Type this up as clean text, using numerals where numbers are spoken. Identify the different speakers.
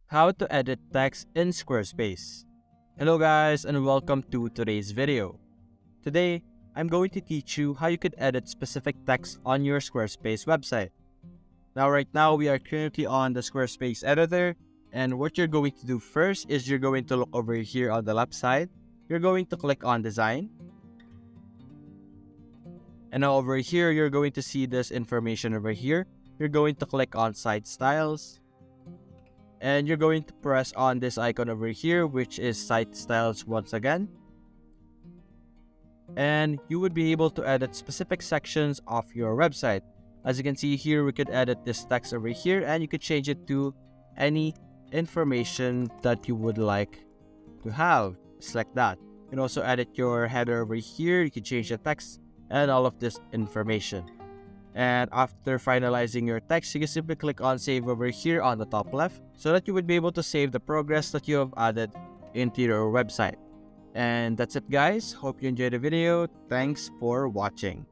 Speaker 1: How to edit text in Squarespace. Hello guys and welcome to today's video. Today, I'm going to teach you how you could edit specific text on your Squarespace website. Now right now we are currently on the Squarespace editor, and what you're going to do first is you're going to look over here on the left side. You're going to click on design. And now over here you're going to see this information over here. You're going to click on site styles. And you're going to press on this icon over here, which is site styles once again. And you would be able to edit specific sections of your website. As you can see here, we could edit this text over here and you could change it to any information that you would like to have. Just like that. You can also edit your header over here. You can change the text and all of this information. And after finalizing your text, you can simply click on save over here on the top left so that you would be able to save the progress that you have added into your website. And that's it guys. Hope you enjoyed the video. Thanks for watching.